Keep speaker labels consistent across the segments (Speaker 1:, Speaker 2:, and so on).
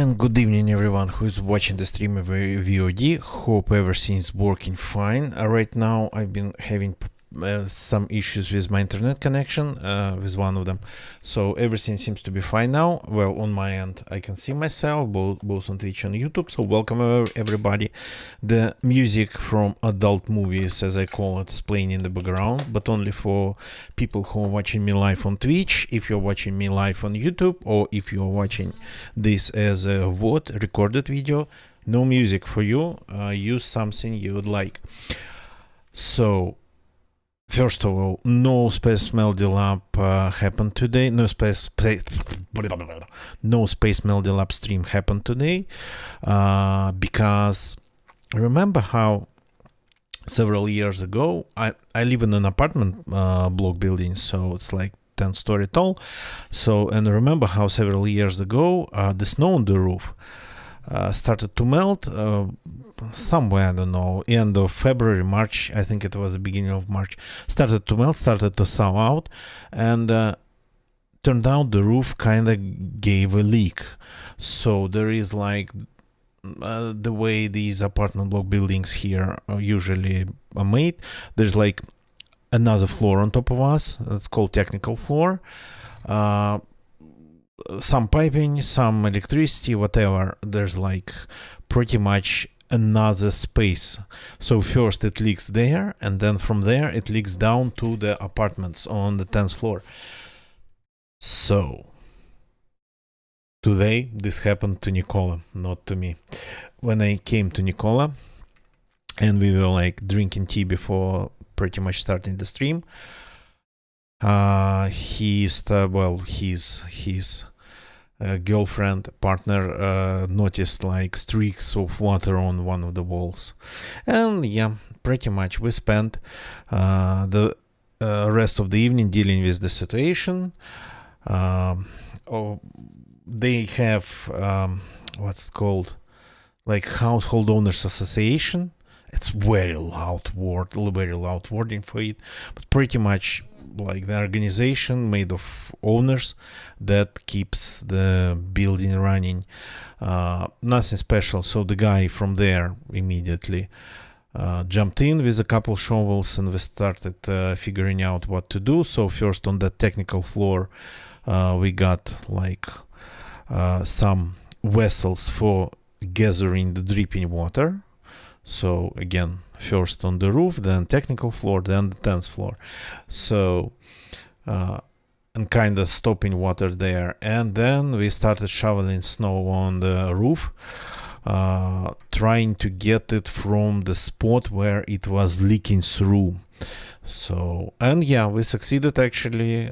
Speaker 1: And good evening everyone who is watching the stream of VOD. Hope everything is working fine. Right now I've been having some issues with my internet connection with one of them, so everything seems to be fine now. Well, on my end I can see myself both on Twitch and YouTube, so welcome everybody. The music from adult movies, as I call it, is playing in the background, but only for people who are watching me live on Twitch. If you're watching me live on YouTube, or if you're watching this as a VOD recorded video, no music for you. Use something you would like. So first of all, no Space Melody Lab happened today. No Space Melody Lab stream happened today because remember how several years ago I live in an apartment block building, so it's like 10-story tall. So, and remember how several years ago the snow on the roof started to melt somewhere, I don't know, end of February, March, I think it was the beginning of March, started to melt, started to thaw out, and turned out the roof kind of gave a leak. So there is like the way these apartment block buildings here usually are made, there's like another floor on top of us. It's called technical floor. Some piping, some electricity, whatever. There's like pretty much another space. So first it leaks there, and then from there it leaks down to the apartments on the 10th floor. So today this happened to Nicola, not to me. When I came to Nicola and we were like drinking tea before pretty much starting the stream, his girlfriend, partner, noticed like streaks of water on one of the walls, and yeah, pretty much we spent the rest of the evening dealing with the situation. They have what's called like household owners association. It's very loud wording for it, but pretty much like the organization made of owners that keeps the building running. Nothing special. So the guy from there immediately jumped in with a couple shovels, and we started figuring out what to do. So first on the technical floor we got like some vessels for gathering the dripping water. So again, first on the roof, then technical floor, then the 10th floor. So and kind of stopping water there, and then we started shoveling snow on the roof, trying to get it from the spot where it was leaking through. So, and yeah, we succeeded actually,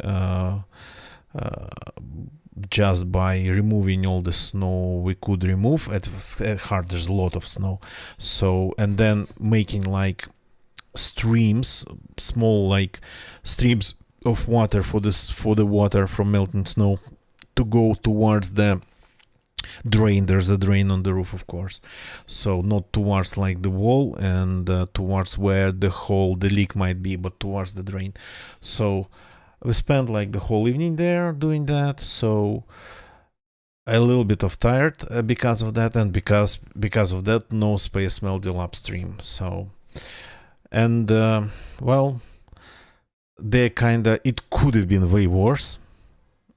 Speaker 1: just by removing all the snow we could remove. It was hard, there's a lot of snow. So, and then making like streams, small like streams of water for the water from melting snow to go towards the drain. There's a drain on the roof, of course, so not towards like the wall and towards where the leak might be, but towards the drain. So we spent like the whole evening there doing that. So a little bit of tired because of that, and because of that, no Space Melody Lab stream. So, and well, they kinda, it could have been way worse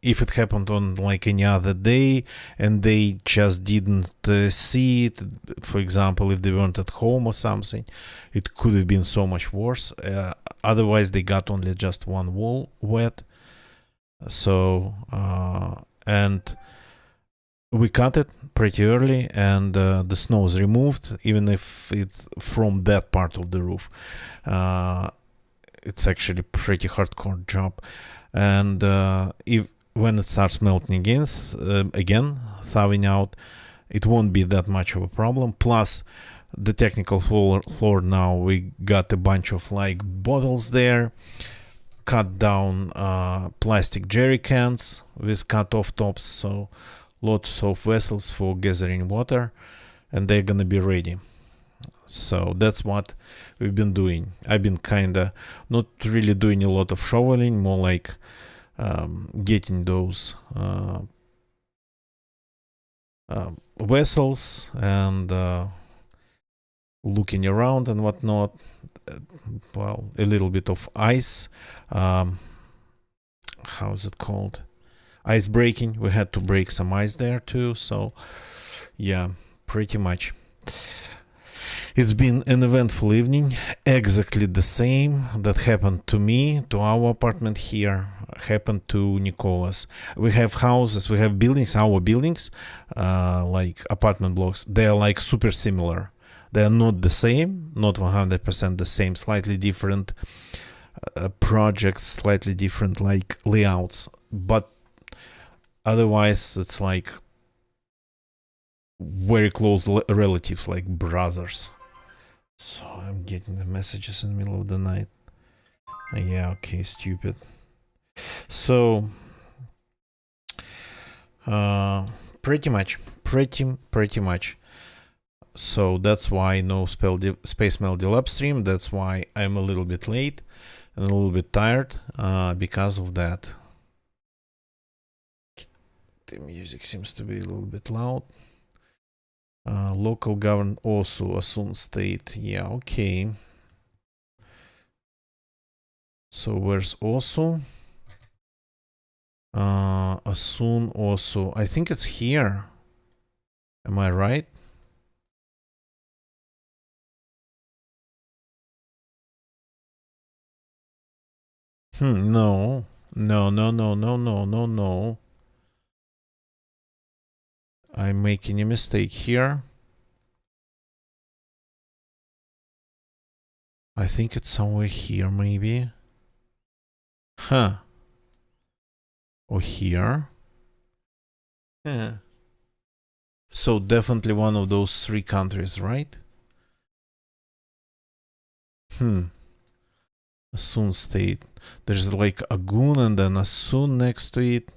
Speaker 1: if it happened on like any other day and they just didn't see it. For example, if they weren't at home or something, it could have been so much worse. Otherwise they got only just one wall wet. So and we cut it pretty early, and the snow is removed, even if it's from that part of the roof. It's actually pretty hardcore job. And when it starts melting again, thawing out, it won't be that much of a problem. Plus the technical floor now, we got a bunch of like bottles there, cut down plastic jerry cans with cut off tops, so lots of vessels for gathering water, and they're gonna be ready. So that's what we've been doing. I've been kinda not really doing a lot of shoveling, more like getting those vessels and looking around and whatnot. Well, a little bit of ice. How is it called? Ice breaking. We had to break some ice there too. So, yeah, pretty much. It's been an eventful evening, exactly the same that happened to me, to our apartment here, happened to Nicholas. We have houses, we have buildings, our buildings, like apartment blocks, they're like super similar. They're not the same, not 100% the same, slightly different projects, slightly different like layouts, but otherwise it's like very close relatives, like brothers. So I'm getting the messages in the middle of the night. Yeah, okay, stupid. So pretty much. So that's why no Space Melody Lab stream. That's why I'm a little bit late and a little bit tired because of that. The music seems to be a little bit loud. Local government also assume state. Yeah, okay. So where's also? Assume also. I think it's here. Am I right? No. No. I'm making a mistake here. I think it's somewhere here, maybe. Huh. Or here. Yeah. So definitely one of those three countries, right? Asun state. There's like Agun and then Asun next to it.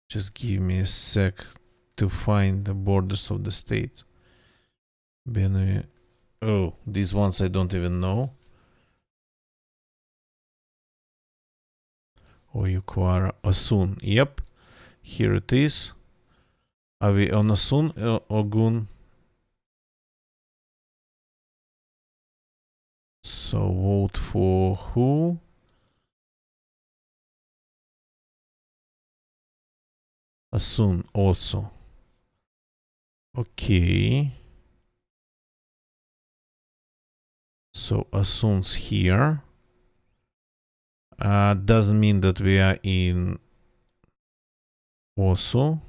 Speaker 1: Just give me a sec to find the borders of the state. Benue. Oh, these ones I don't even know. Oyukwara. Asun. Yep. Here it is. Are we on Asun? Ogun. So vote for who? Asun also. Okay. So Asun's here. Doesn't mean that we are in also.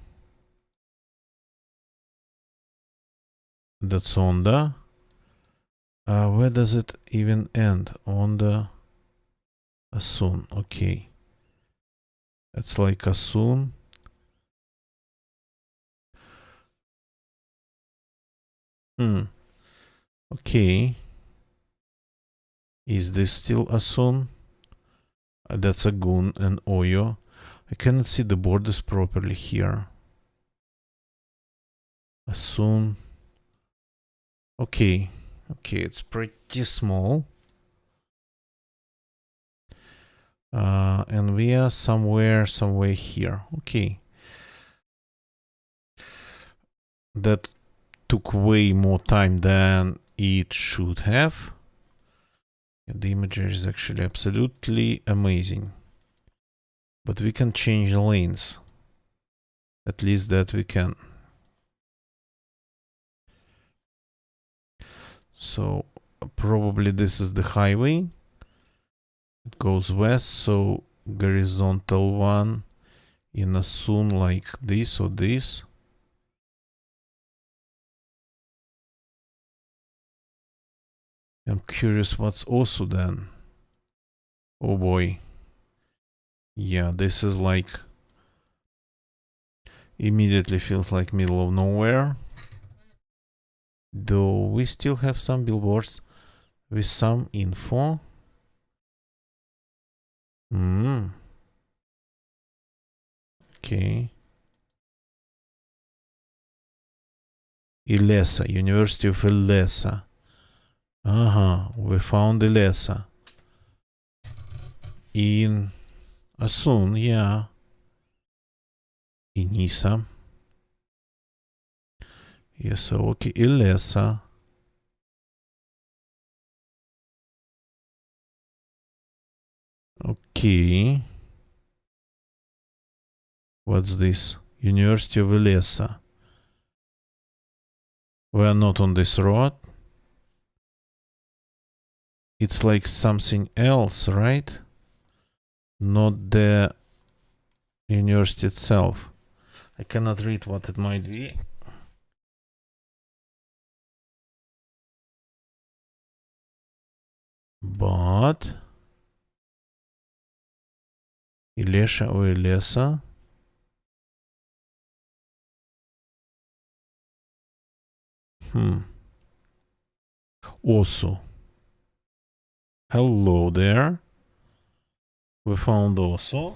Speaker 1: That's Onda. Where does it even end? Onda. Asun. Okay. It's like Asun. Okay. Is this still Asun? That's Agun and Oyo. I cannot see the borders properly here. Asun. Okay. Okay, it's pretty small. And we are somewhere here. Okay. That took way more time than it should have. The imagery is actually absolutely amazing. But we can change the lanes. At least that we can. So probably this is the highway. It goes west, so horizontal one in a soon like this or this. I'm curious what's also then. Oh boy. Yeah, this is like immediately feels like middle of nowhere. Though we still have some billboards with some info. Okay. Ilesa, University of Ilesa. We found Ilesa. In Asun, yeah. Inisa. Yes, okay, Ilesa. Okay. What's this? University of Ilesa. We are not on this road. It's like something else, right? Not the university itself. I cannot read what it might be. But Ilesha or Ilesa. Also. Hello there. We found also.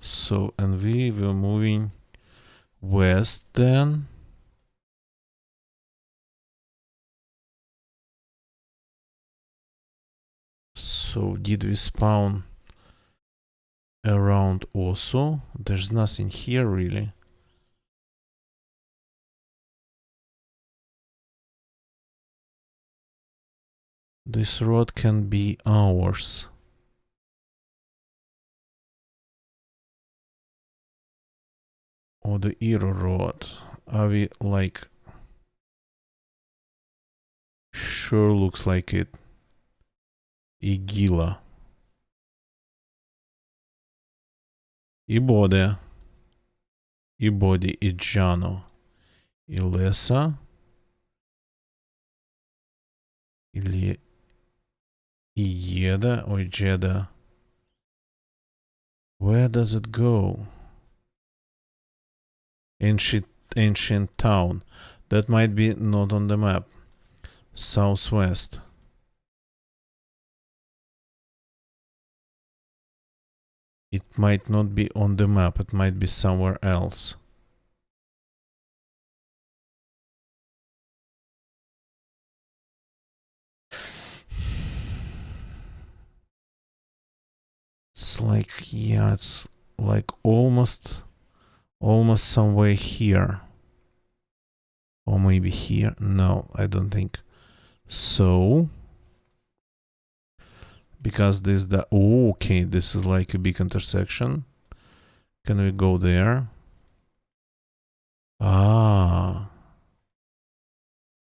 Speaker 1: So, and we were moving west then. So, did we spawn around also? There's nothing here really. This road can be ours. Or the Iro road. Are we like... Sure looks like it. Igila. Ibode. Ibodi Ijano. Ilesa. Или Ieda or Jeda. Where does it go? Ancient town. That might be not on the map. Southwest. It might not be on the map. It might be somewhere else. It's like, yeah, it's like almost somewhere here. Or maybe here. No, I don't think so. Because this the... Oh, okay, this is like a big intersection. Can we go there? Ah.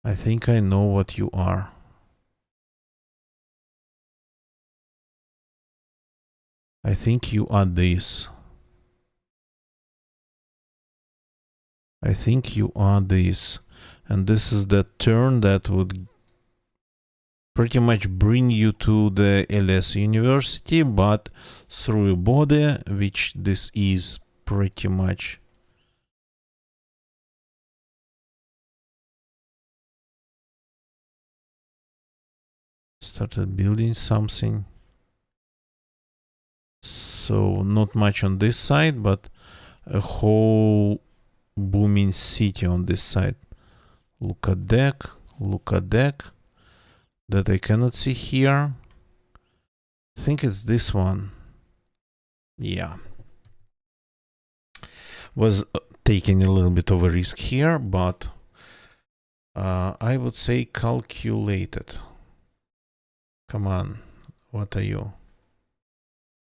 Speaker 1: I think I know what you are. I think you are this. I think you are this. And this is the turn that would pretty much bring you to the LS University, but through a body, which this is pretty much. Started building something. So not much on this side, but a whole booming city on this side. Look at deck. That I cannot see here. I think it's this one. Yeah. Was taking a little bit of a risk here, but I would say calculated. Come on, what are you?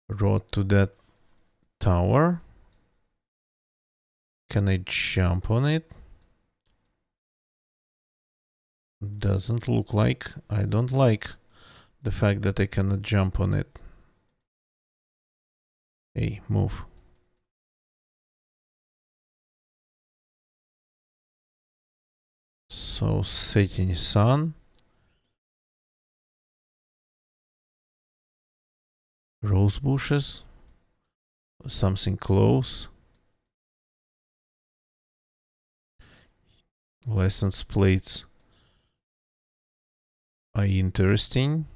Speaker 1: Road to that tower. Can I jump on it? Doesn't look like. I don't like the fact that I cannot jump on it. Hey, move. So, setting sun. Rose bushes. Something close. License plates are interesting.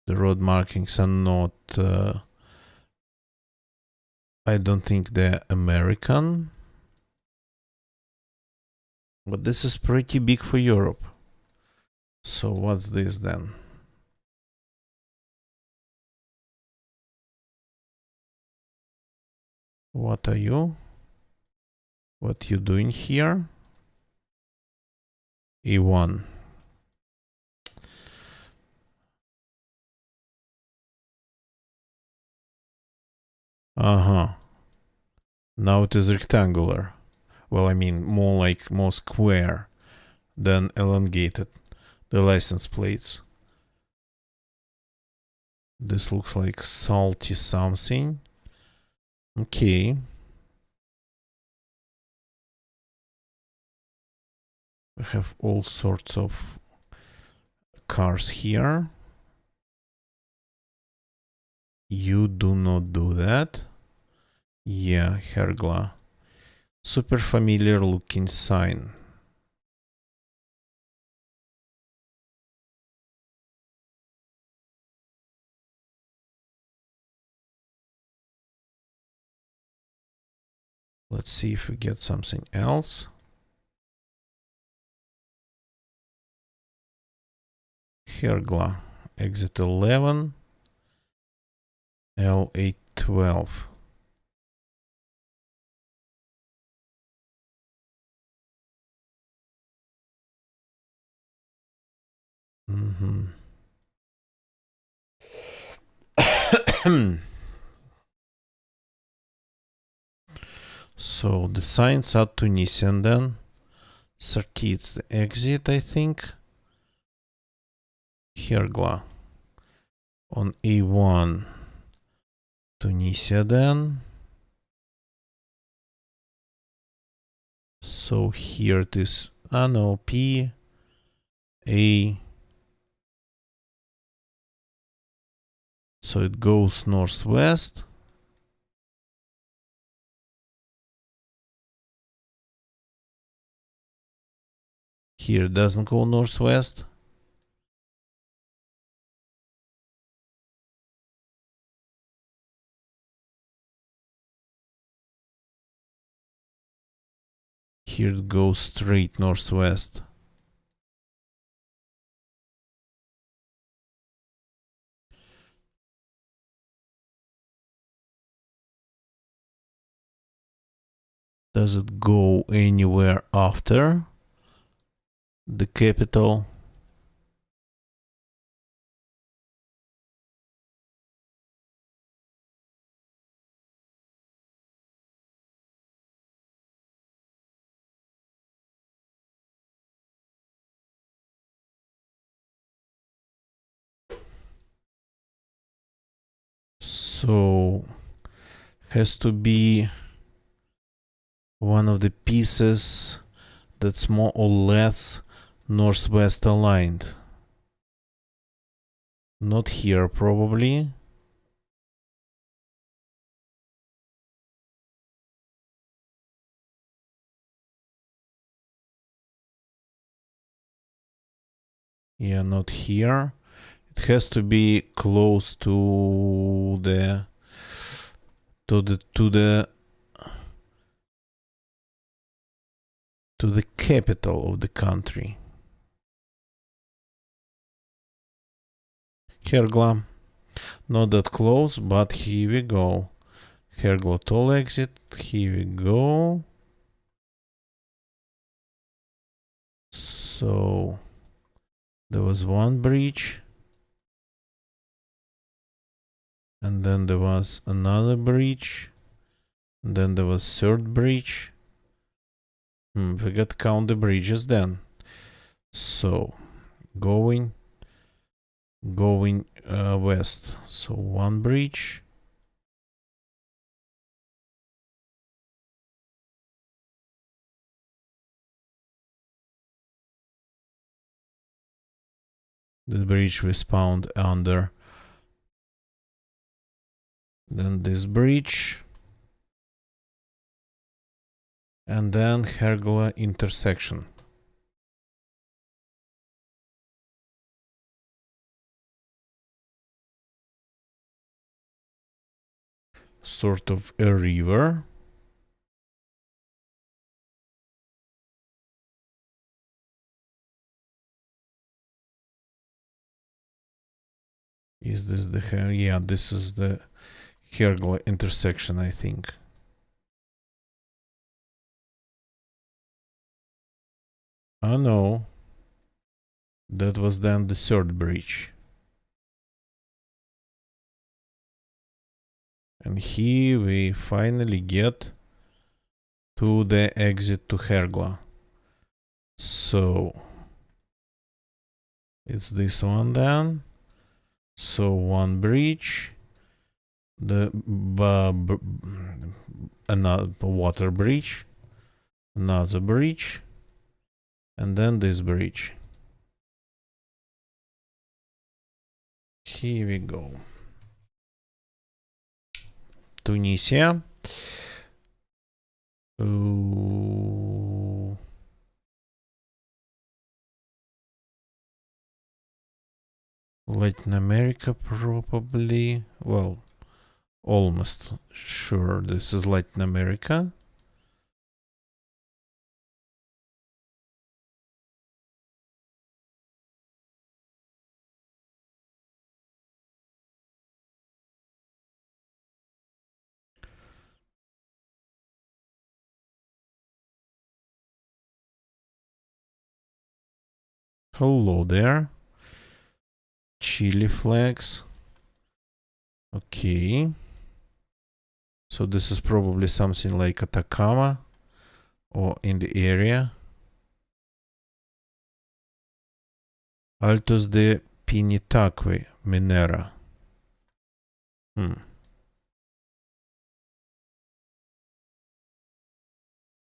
Speaker 1: The road markings are not... I don't think they're American. But this is pretty big for Europe. So what's this then? What are you? What you doing here? E1. Uh-huh. Now it is rectangular. Well, I mean, more square than elongated. The license plates. This looks like salty something. Okay. We have all sorts of cars here. You do not do that. Yeah, Hergla. Super familiar looking sign. Let's see if we get something else. Hergla. Exit 11. L812. So the signs are Tunisian then. 30 it's the exit, I think. Hergla. On A1. Tunisia then. So here it is. Ah no, P. A. So it goes northwest. Here it doesn't go northwest. Here it goes straight northwest. Does it go anywhere after the capital? So has to be one of the pieces that's more or less northwest aligned. Not here, probably. Yeah, not here. It has to be close to the capital of the country. Hergla. Not that close, but here we go. Hergla toll exit. Here we go. So there was one bridge. And then there was another bridge. And then there was third bridge. We got to count the bridges then. So going west. So one bridge. The bridge was found under. Then this bridge. And then Hergla intersection. Sort of a river. Is this the yeah, this is the Hergla intersection, I think. Oh no. That was then the third bridge. And here we finally get to the exit to Hergla. So it's this one then. So one bridge, the another water bridge, another bridge, and then this bridge. Here we go. Tunisia. Ooh. Latin America, probably. Well, almost sure this is Latin America. Hello there. Chile flags. Okay. So this is probably something like Atacama or in the area. Altos de Pinitaque, Minera.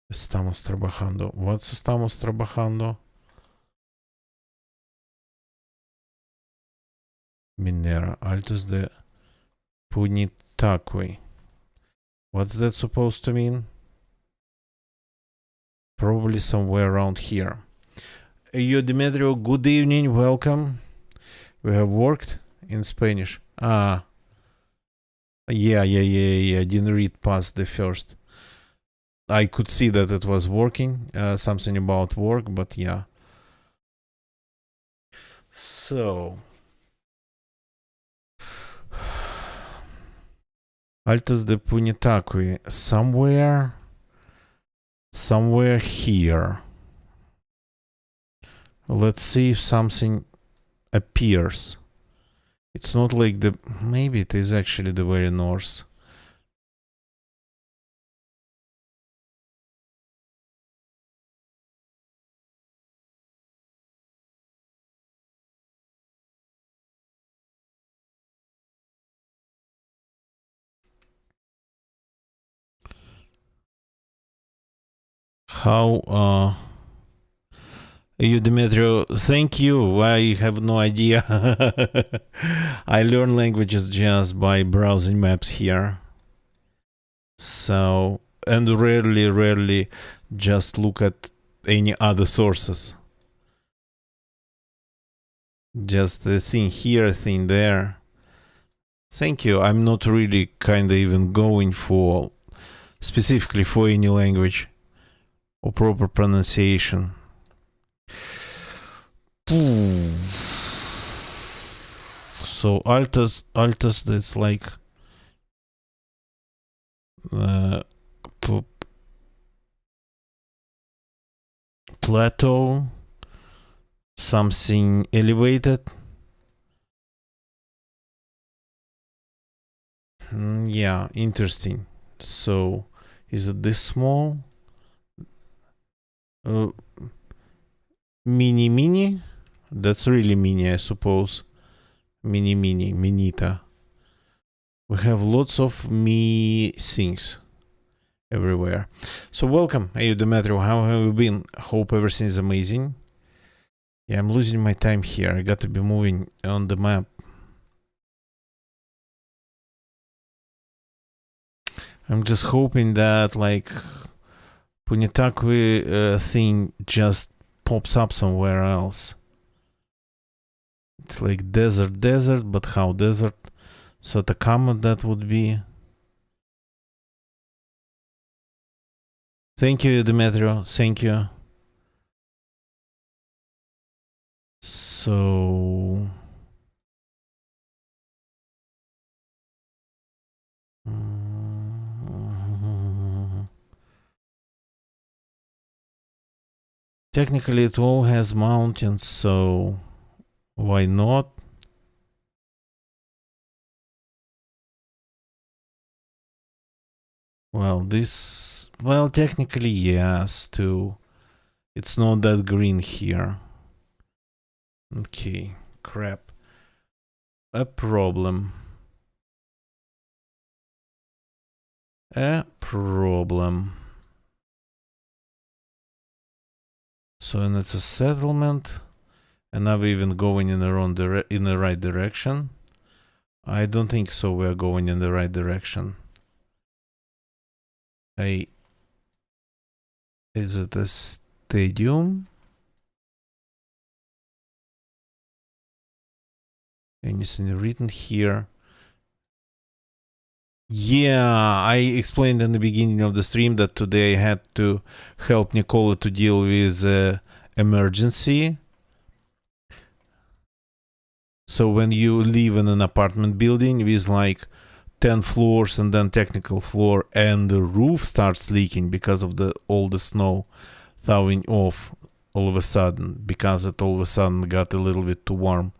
Speaker 1: Estamos trabajando. What's estamos trabajando? Minera. Altos de Pinitaque. What's that supposed to mean? Probably somewhere around here. Yo, Demetrio, good evening, welcome. We have worked in Spanish. Yeah. I didn't read past the first. I could see that it was working, something about work, but yeah. So. Altas de Punitaqui, somewhere here. Let's see if something appears. It's not like the... Maybe it is actually the very north. How... You, Demetrio, thank you. I have no idea. I learn languages just by browsing maps here. So, and rarely just look at any other sources. Just a thing here, a thing there. Thank you. I'm not really kind of even going for specifically for any language or proper pronunciation. So altos, that's like plateau, something elevated. Yeah, interesting. So is it this small? Mini? That's really mini, I suppose. Minita. We have lots of me things everywhere. So welcome, hey Demetrio, how have you been? Hope everything is amazing. Yeah, I'm losing my time here. I got to be moving on the map. I'm just hoping that like Punitaqui thing just pops up somewhere else. It's like desert, but how desert? So Atacama that would be. Thank you, Demetrio. Thank you. So. Technically, it all has mountains, so why not? Well, this... Well, technically, yes, too. It's not that green here. Okay, crap. A problem. A problem. So, and it's a settlement. And now we're even going in the right direction. I don't think so. We're going in the right direction. Is it a stadium? Anything written here? Yeah, I explained in the beginning of the stream that today I had to help Nicola to deal with emergency. So when you live in an apartment building with like 10 floors and then technical floor and the roof starts leaking because of all the snow thawing off all of a sudden, because it all of a sudden got a little bit too warm.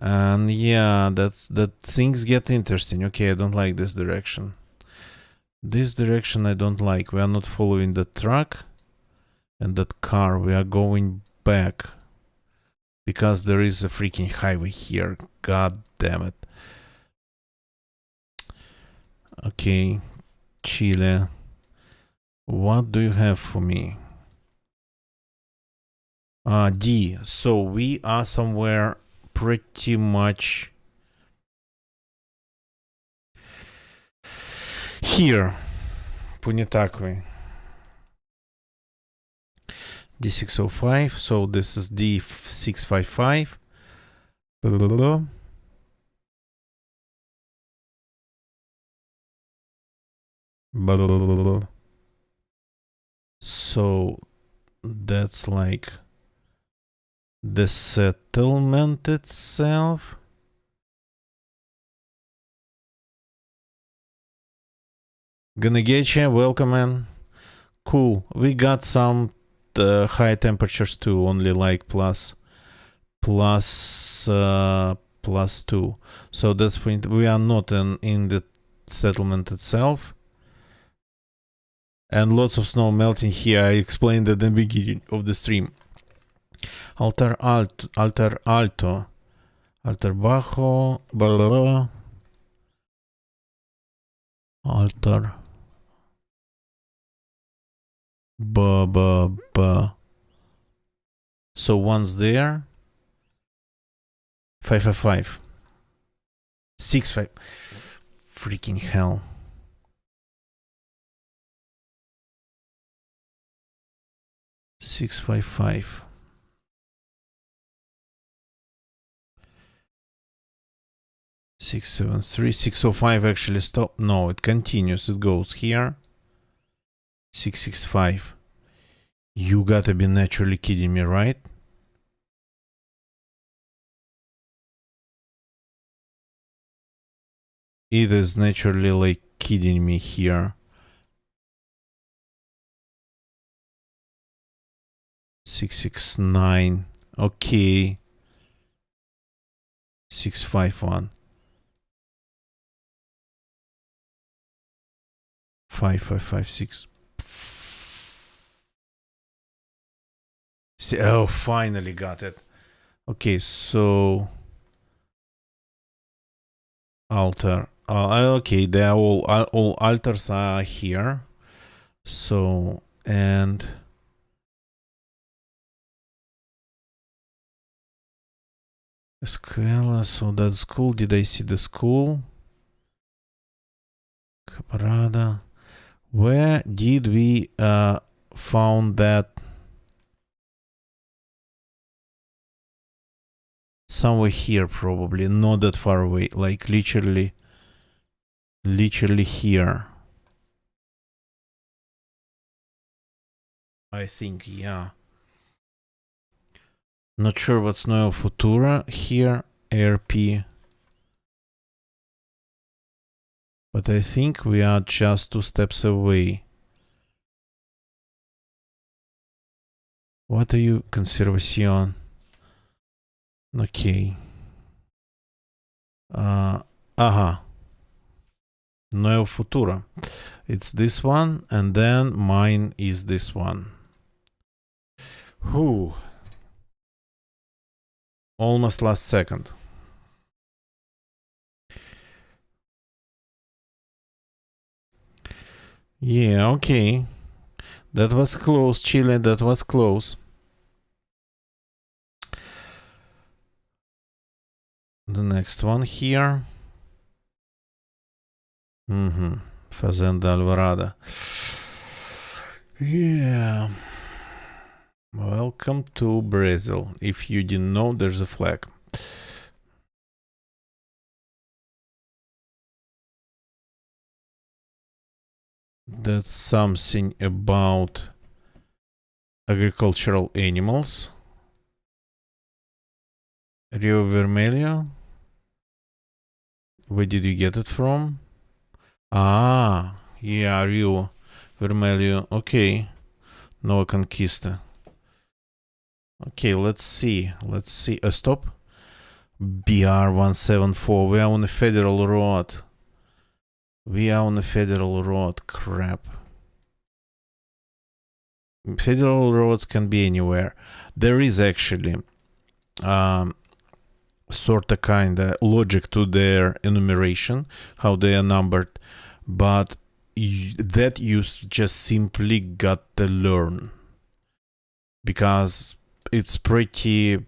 Speaker 1: And yeah, that things get interesting. Okay, I don't like this direction. This direction I don't like. We are not following the truck and that car. We are going back because there is a freaking highway here. God damn it. Okay, Chile. What do you have for me? D. So we are somewhere pretty much here. Punitakwe. D605. So this is D655. Blah, blah, blah. Blah, blah, blah, blah. So that's like the settlement itself. Gonna get you. Welcome, man. Cool. We got some high temperatures too, only like plus 2. So that's point. We are not in the settlement itself. And lots of snow melting here. I explained at the beginning of the stream. Alter alto, alter bajo, blah, blah, blah. Alter, ba. So one's there. 555. 65. Freaking hell. 655. 673. 605 actually stop. No, it continues. It goes here. 665. You gotta be naturally kidding me, right? It is naturally like kidding me here. 669. Okay. 651. 5556. Oh, finally got it. Okay, so alter. Okay, they are all alters are here. So and Escuela. So that's school. Did I see the school? Caparada. Where did we found that? Somewhere here, probably. Not that far away. Like literally here. I think, yeah. Not sure what's Nuevo Futura here. ARP. But I think we are just 2 steps away. What are you? Conservación. Okay. Aha. Nuevo futuro. It's this one, and then mine is this one. Whew. Almost last second. Yeah, okay. That was close, Chile. That was close. The next one here. Fazenda Alvarada. Yeah. Welcome to Brazil. If you didn't know, there's a flag. That's something about agricultural animals. Rio Vermelho. Where did you get it from? Ah, yeah, Rio Vermelho. Okay. Nova Conquista. Okay, let's see. Let's see. Stop. BR 174. We are on a federal road. We are on a federal road. Crap. Federal roads can be anywhere. There is actually sort of kind of logic to their enumeration, how they are numbered, but that you just simply got to learn because it's pretty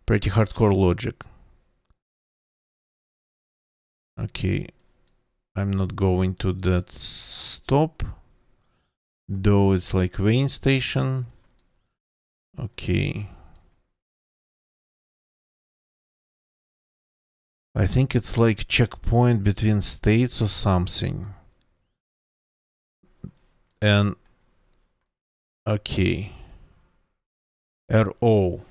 Speaker 1: hardcore logic. Okay, I'm not going to that stop, though it's like Wayne Station. Okay. I think it's like checkpoint between states or something. And okay. RO.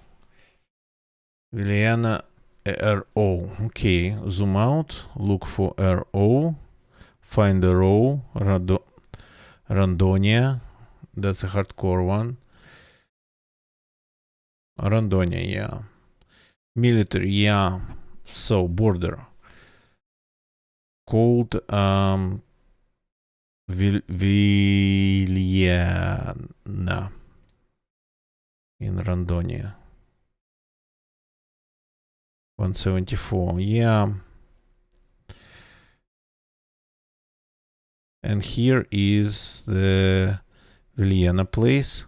Speaker 1: Viliana RO. Okay. Zoom out. Look for RO. Find the row. Randonia. That's a hardcore one. Randonia, yeah. Military, yeah. So, border. Called Viliana in Randonia. 174, yeah. And here is the Viliana place.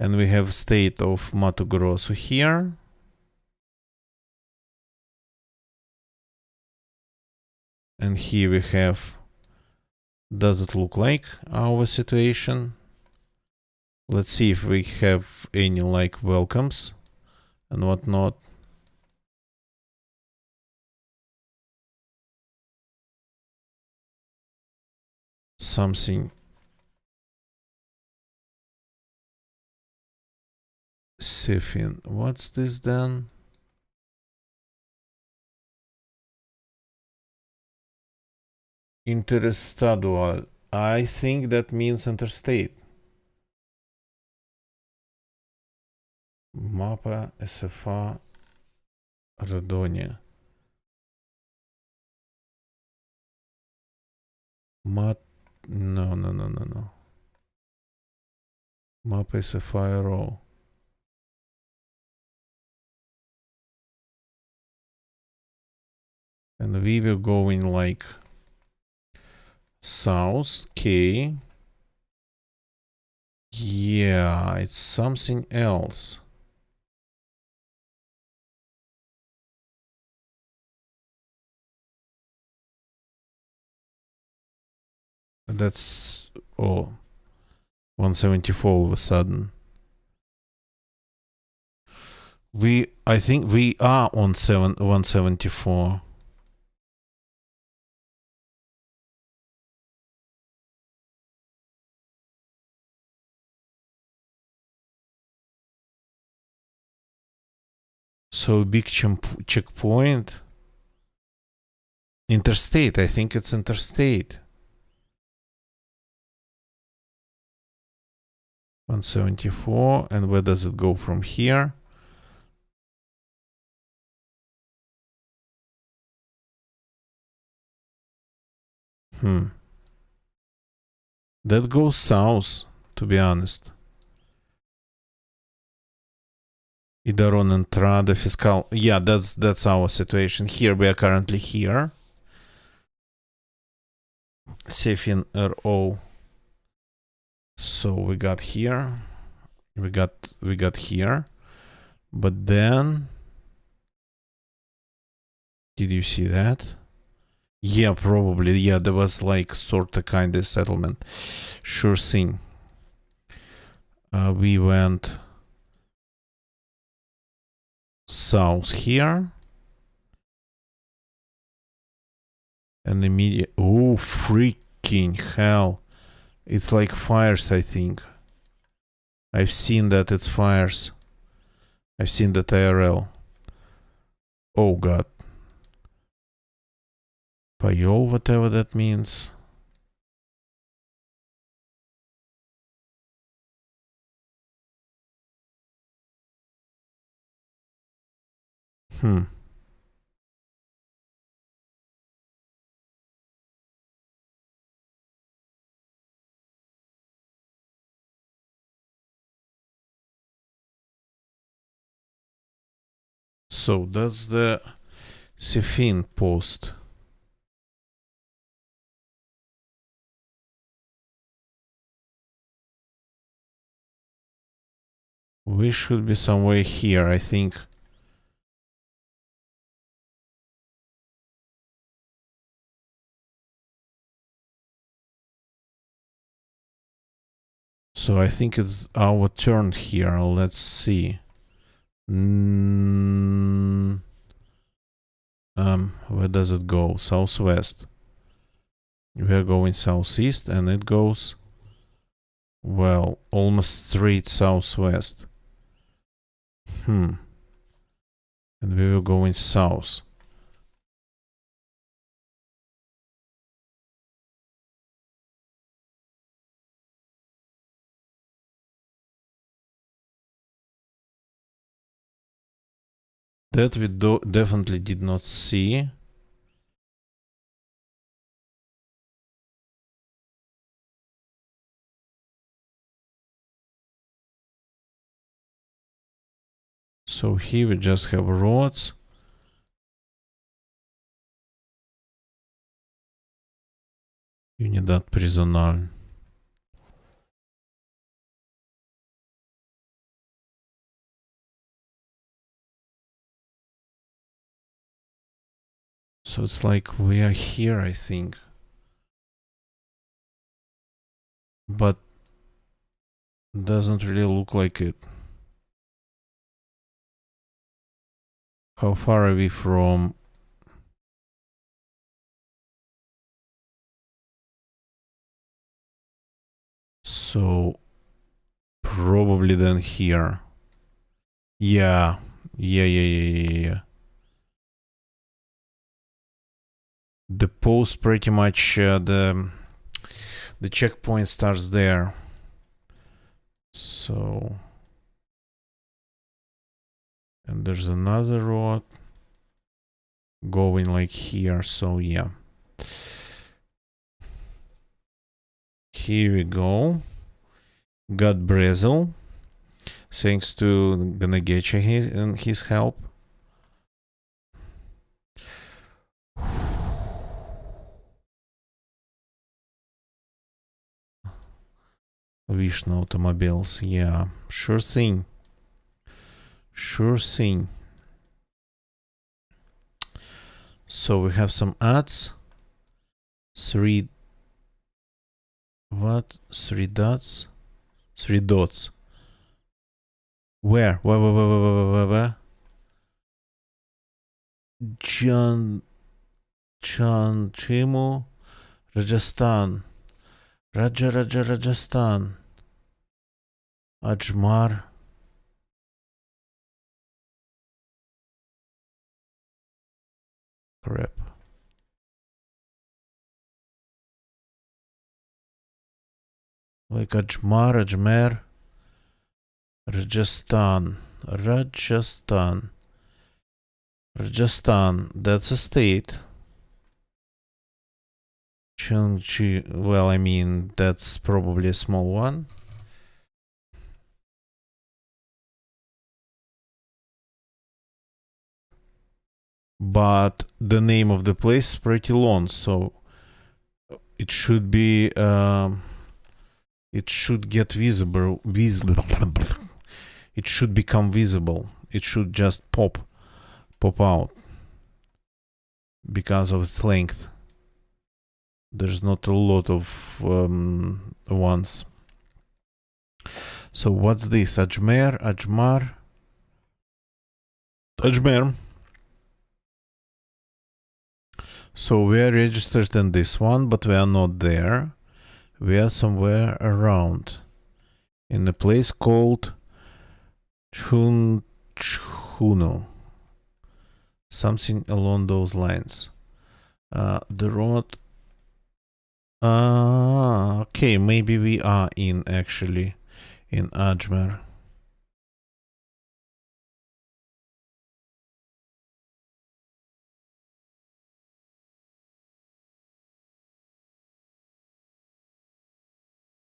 Speaker 1: And we have state of Mato Grosso here. And here we have, does it look like our situation? Let's see if we have any like welcomes and whatnot. Something Sifin. What's this then? Interestadual. I think that means interstate. Mapa SFA Radonia. No. Mapa SFA row. And we were going like south. Okay. Yeah, it's something else. That's 174 all of a sudden. I think we are on 174. So big checkpoint. Interstate. I think it's interstate. 174. And where does it go from here? That goes south, to be honest. Idaron entrada fiscal. Yeah, that's our situation. Here we are currently here. Sefin RO. So we got here. We got here. But then, did you see that? Yeah, probably. Yeah, there was like sort of kind of settlement. Sure thing. We went south here. And immediate. Oh, freaking hell. It's like fires, I think. I've seen that it's fires. I've seen that IRL. Oh god. Payol, whatever that means. So that's the Sefin post. We should be somewhere here, I think. So I think it's our turn here. Let's see. Where does it go? Southwest. We are going southeast and it goes, well, almost straight southwest. And we were going south. That we definitely did not see. So here we just have roads. Unidad Prisonal. So it's like we are here, I think. But doesn't really look like it. How far are we from? So probably then here. Yeah. Yeah. The post pretty much the checkpoint starts there. So, and there's another road going like here. So yeah, here we go. Got Brazil, thanks to Ganagecha and his help. Vishnu automobiles, yeah, sure thing. Sure thing. So we have some ads. Three dots? 3 dots. Where? Where? Chanchimu, Rajasthan. Rajasthan. Ajmer. Crap. Like Ajmer. Rajasthan. Rajasthan. Rajasthan. That's a state. Chungchi. Well, I mean, that's probably a small one. But the name of the place is pretty long, so it should be it should get visible. It should become visible. It should just pop out because of its length. There's not a lot of ones. So what's this? Ajmer. So we are registered in this one, but we are not there. We are somewhere around in a place called Chunchuno. Something along those lines. The road. Okay, maybe we are in Ajmer.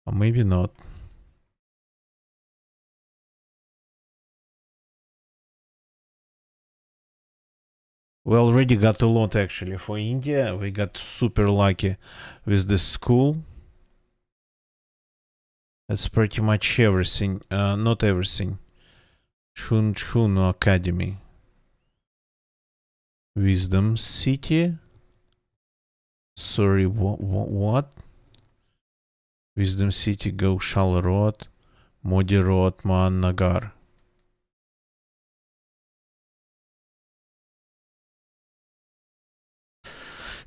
Speaker 1: Or maybe not. We already got a lot actually for India. We got super lucky with this school. That's pretty much everything. Not everything. Chunchuno Academy. Wisdom City. Sorry, what? Wisdom City, Gaushal Road, Modi Road, Maan Nagar.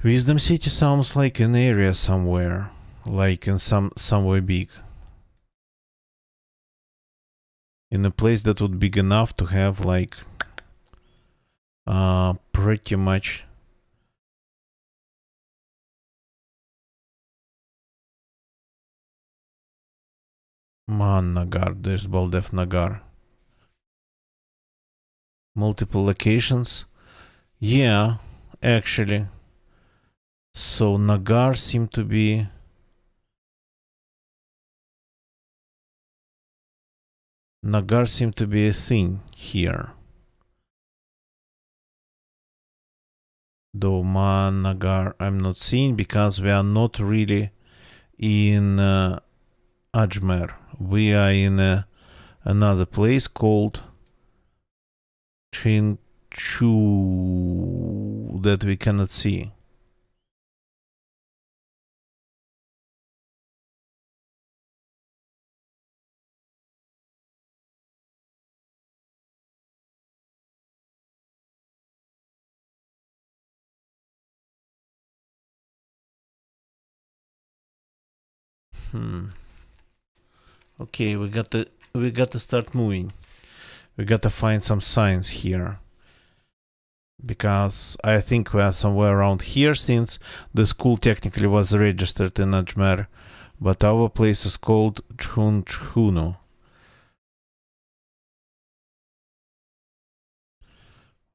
Speaker 1: Wisdom City sounds like an area somewhere, like in somewhere big. In a place that would be big enough to have like pretty much Maan Nagar, there's Baldev Nagar. Multiple locations. Yeah, actually. So Nagar seem to be a thing here. Though Maan Nagar I'm not seeing because we are not really in Ajmer. We are in another place called Chinchu that we cannot see. Okay, we got to start moving. We got to find some signs here. Because I think we are somewhere around here since the school technically was registered in Ajmer, but our place is called Chunchuno.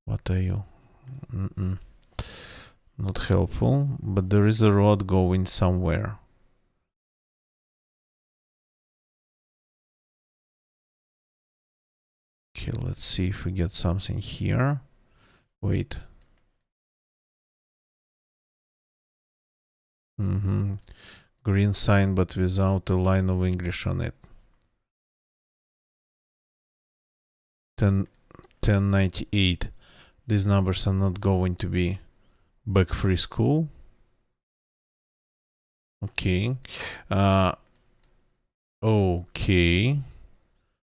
Speaker 1: What are you? Not helpful, but there is a road going somewhere. Okay, let's see if we get something here. Wait. Green sign, but without a line of English on it. 1098. These numbers are not going to be back free school. Okay. Okay.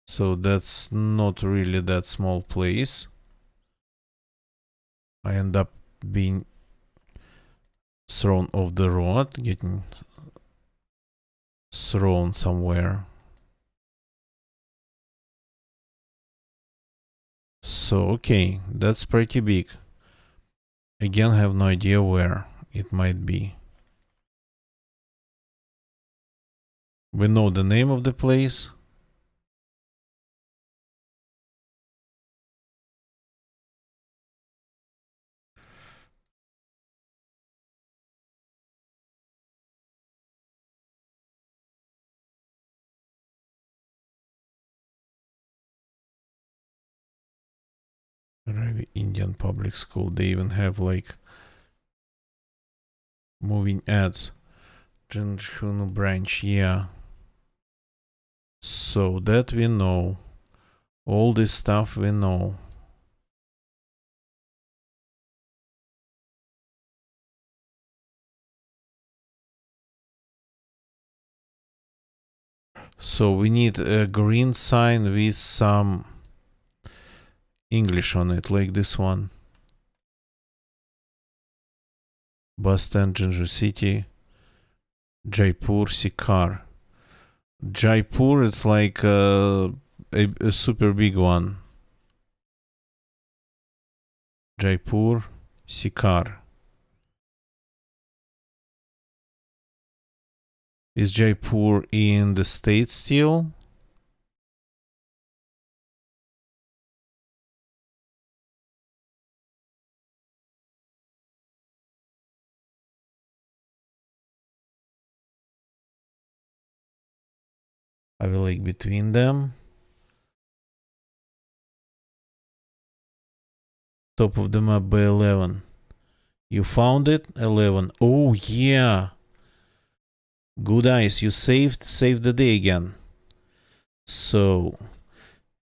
Speaker 1: So that's not really that small place. I end up being thrown off the road, getting thrown somewhere. So, okay, that's pretty big. Again, I have no idea where it might be. We know the name of the place. Indian public school. They even have like moving ads. Jinchunu branch, yeah. So that we know. All this stuff we know. So we need a green sign with some English on it, like this one. Bus stand, Jinju City, Jaipur, Sikar. Jaipur, it's like a super big one. Jaipur, Sikar. Is Jaipur in the state still? I will like between them. Top of the map by 11. You found it? 11. Oh, yeah. Good eyes. You saved the day again. So,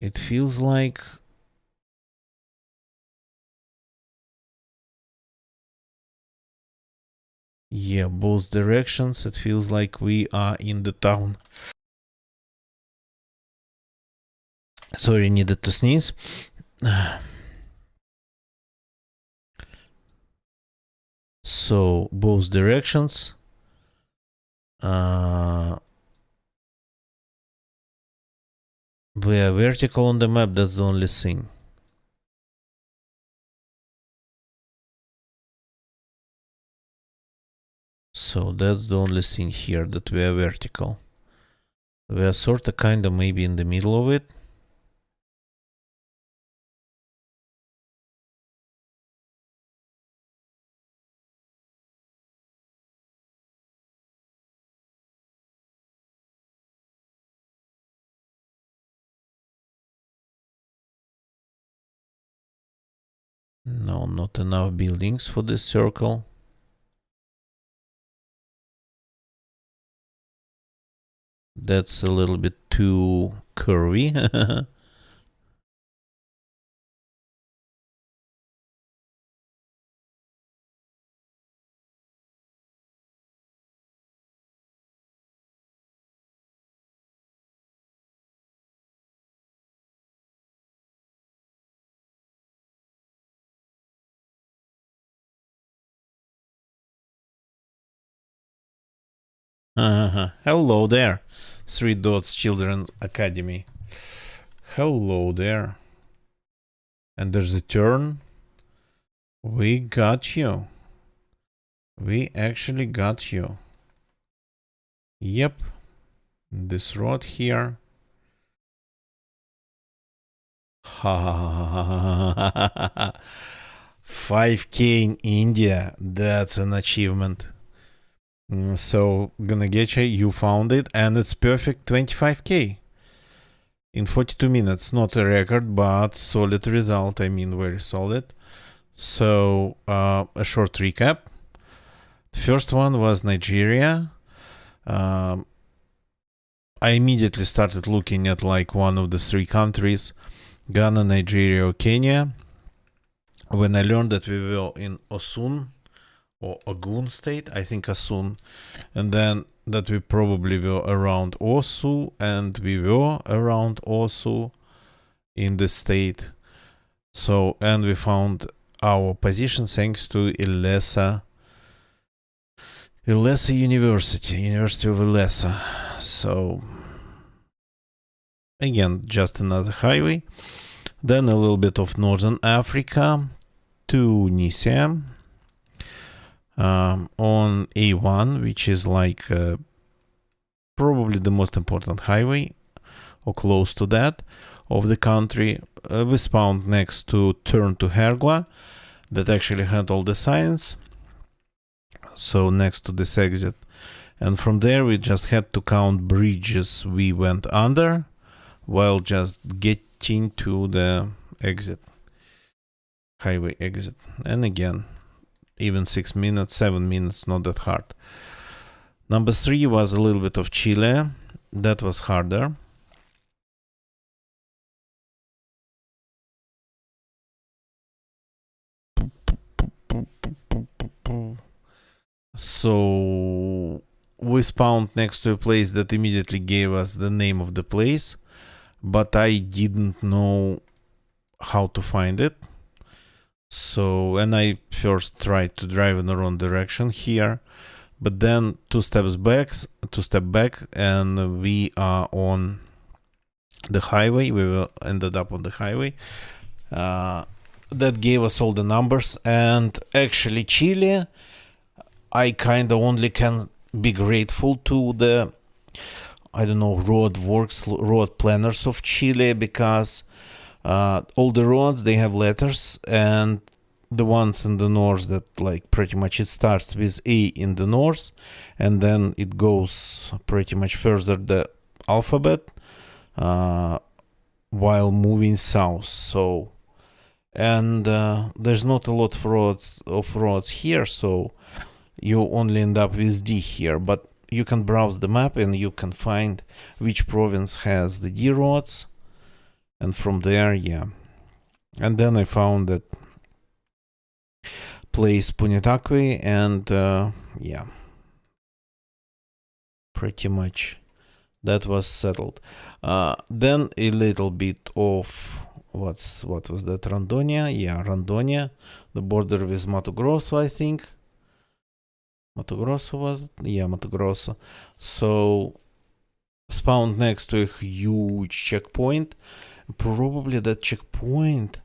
Speaker 1: it feels like... Yeah, both directions. It feels like we are in the town. Sorry, needed to sneeze. So, both directions. We are vertical on the map, that's the only thing. So that's the only thing here, that we are vertical. We are sort of kind of maybe in the middle of it. No, not enough buildings for this circle. That's a little bit too curvy. Hello there, Three Dots Children's Academy. Hello there. And there's a turn. We got you. We actually got you. Yep. This road here. Ha 5K in India. That's an achievement. So, gonna get you found it, and it's perfect 25K in 42 minutes. Not a record, but solid result. I mean, very solid. So, a short recap. The first one was Nigeria. I immediately started looking at like one of the three countries, Ghana, Nigeria, or Kenya. When I learned that we were in Osun or Ogun state, I think Osun, and then that we probably were around Osu, and we were around Osu in the state. So, and we found our position thanks to Ilesa University of Ilesa. So, again, just another highway. Then a little bit of Northern Africa, Tunisia, on A1, which is like probably the most important highway, or close to that, of the country. We spawned next to Turn to Hergla, that actually had all the signs. So next to this exit. And from there we just had to count bridges we went under while just getting to the exit. highway exit. And again, even 6 minutes, 7 minutes, not that hard. Number 3 was a little bit of Chile. That was harder. So we spawned next to a place that immediately gave us the name of the place, but I didn't know how to find it. So, and I first tried to drive in the wrong direction here, but then two step back, and we are on the highway. We ended up on the highway. That gave us all the numbers, and actually Chile, I kind of only can be grateful to the, I don't know, road planners of Chile, because all the roads, they have letters, and the ones in the north that like pretty much it starts with A in the north, and then it goes pretty much further the alphabet while moving south. So, and there's not a lot of roads here, so you only end up with D here, but you can browse the map and you can find which province has the D roads, and from there, yeah. And then I found that place Punitaqui, and yeah, pretty much that was settled. Then a little bit of what was that, Rondônia? Yeah, Rondônia, the border with Mato Grosso, I think. Mato Grosso was it? Yeah, Mato Grosso. So spawned next to a huge checkpoint. Probably that checkpoint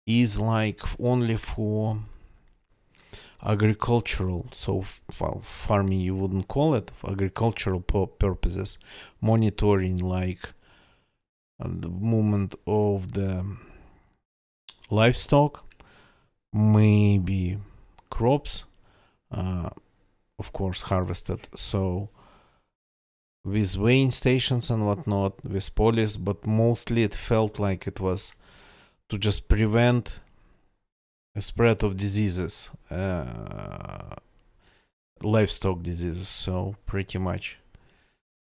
Speaker 1: is like only for agricultural, so well, farming you wouldn't call it, for agricultural purposes, monitoring like the movement of the livestock, maybe crops, of course harvested. So with weighing stations and whatnot, with police, but mostly it felt like it was to just prevent a spread of diseases, livestock diseases, so pretty much.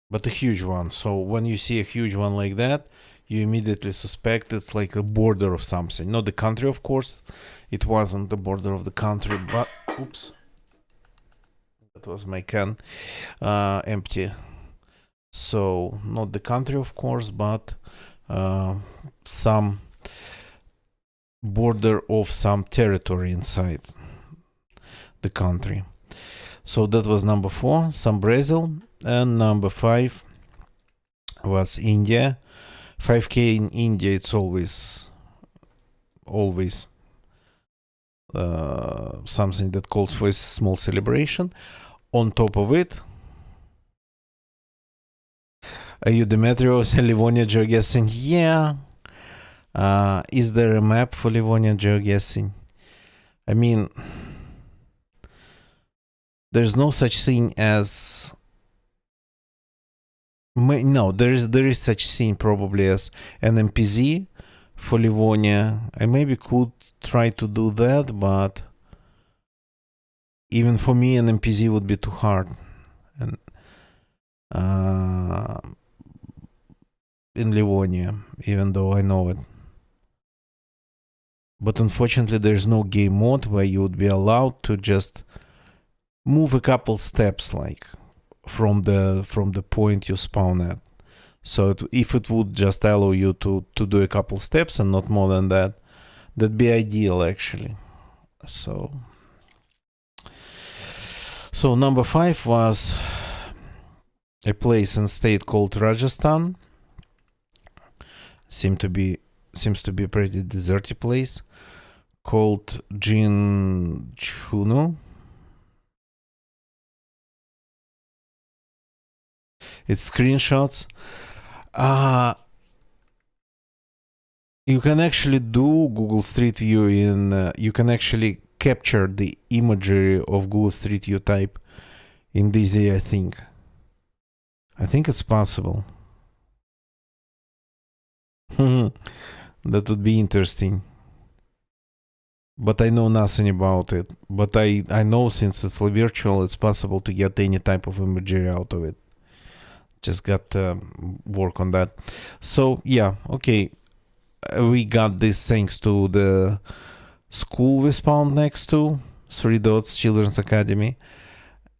Speaker 1: But a huge one. So when you see a huge one like that, you immediately suspect it's like a border of something. Not the country, of course. It wasn't the border of the country, but oops, that was my can empty. So not the country, of course, but some border of some territory inside the country. So that was number 4, some Brazil, and number 5 was India. 5K in India, it's always something that calls for a small celebration. On top of it, are you Demetrios and Livonia GeoGuessing? Yeah. Is there a map for Livonia GeoGuessing? I mean, there's no such thing as... No, there is such thing probably as an MPZ for Livonia. I maybe could try to do that, but even for me an MPZ would be too hard. And in Livonia, even though I know it. But unfortunately there's no game mode where you would be allowed to just move a couple steps, like from the point you spawn at. So if it would just allow you to do a couple steps and not more than that, that'd be ideal actually. So number 5 was a place and state called Rajasthan. Seems to be a pretty deserty place called Jinchuno. It's screenshots. You can actually do Google Street View in you can actually capture the imagery of Google Street View type in DZ. I think it's possible. That would be interesting. but I know nothing about it. But I know since it's virtual, it's possible to get any type of imagery out of it. Just got to work on that. So yeah, okay. We got this thanks to the school we spawned next to, 3 Dots Children's Academy,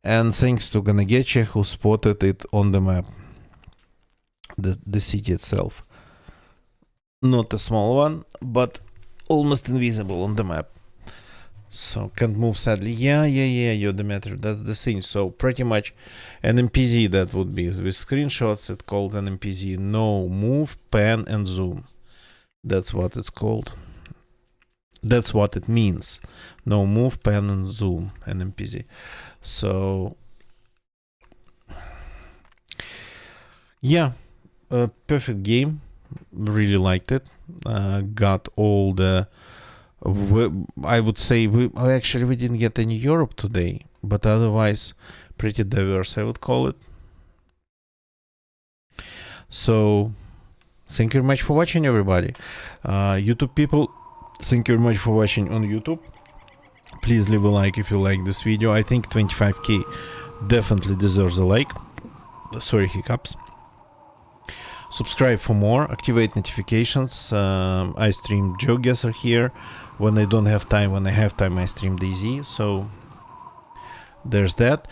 Speaker 1: and thanks to Ganageche who spotted it on the map, the city itself. Not a small one, but almost invisible on the map. So can't move sadly. Yeah, Yodemeter, that's the thing. So pretty much an MPZ that would be with screenshots. It's called an MPZ. No move, pan, and zoom. That's what it's called. That's what it means. No move, pan, and zoom, an MPZ. So yeah, a perfect game. Really liked it. Got all the, I would say, we didn't get any Europe today, but otherwise pretty diverse, I would call it. So thank you very much for watching, everybody. YouTube people, thank you very much for watching on YouTube. Please leave a like if you like this video. I think 25k definitely deserves a like. Sorry, hiccups. Subscribe for more, activate notifications. I stream GeoGuessr here when I don't have time. When I have time, I stream DayZ. So there's that.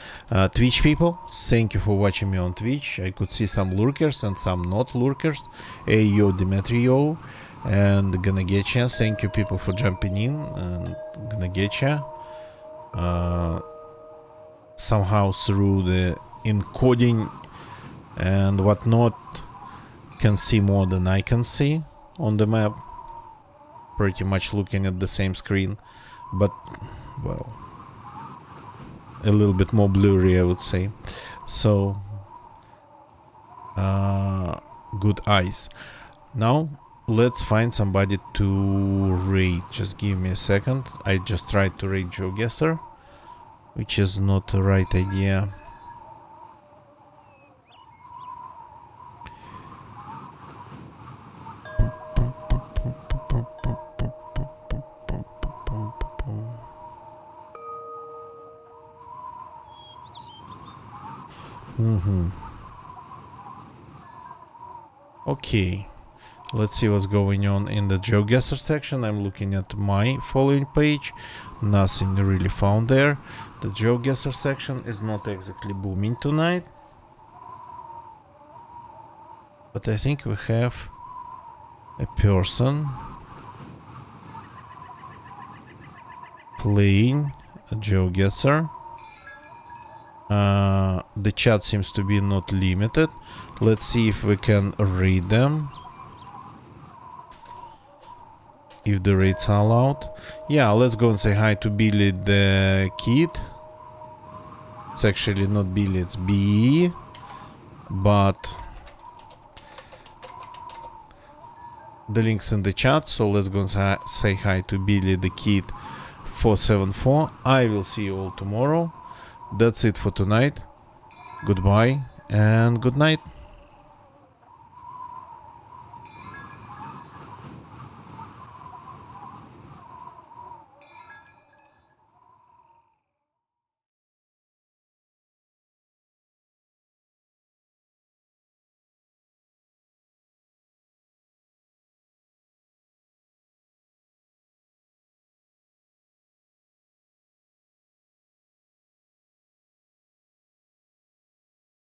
Speaker 1: Twitch people, thank you for watching me on Twitch. I could see some lurkers and some not lurkers. Ayo Dimitrio and Ganagecha. Thank you people for jumping in. And Ganagecha, somehow through the encoding and whatnot, can see more than I can see on the map. Pretty much looking at the same screen, but well, a little bit more blurry, I would say. So good eyes. Now let's find somebody to raid. Just give me a second. I just tried to raid GeoGuessr, which is not the right idea. Okay, let's see what's going on in the GeoGuessr section. I'm looking at my following page. Nothing really found there. The GeoGuessr section is not exactly booming tonight, but I think we have a person playing a GeoGuessr. The chat seems to be not limited. Let's see if we can read them. If the raids are allowed. Yeah, let's go and say hi to Billy the kid. It's actually not Billy, it's B. But the link's in the chat, so let's go and say hi to Billy the kid 474. I will see you all tomorrow. That's it for tonight. Goodbye and good night.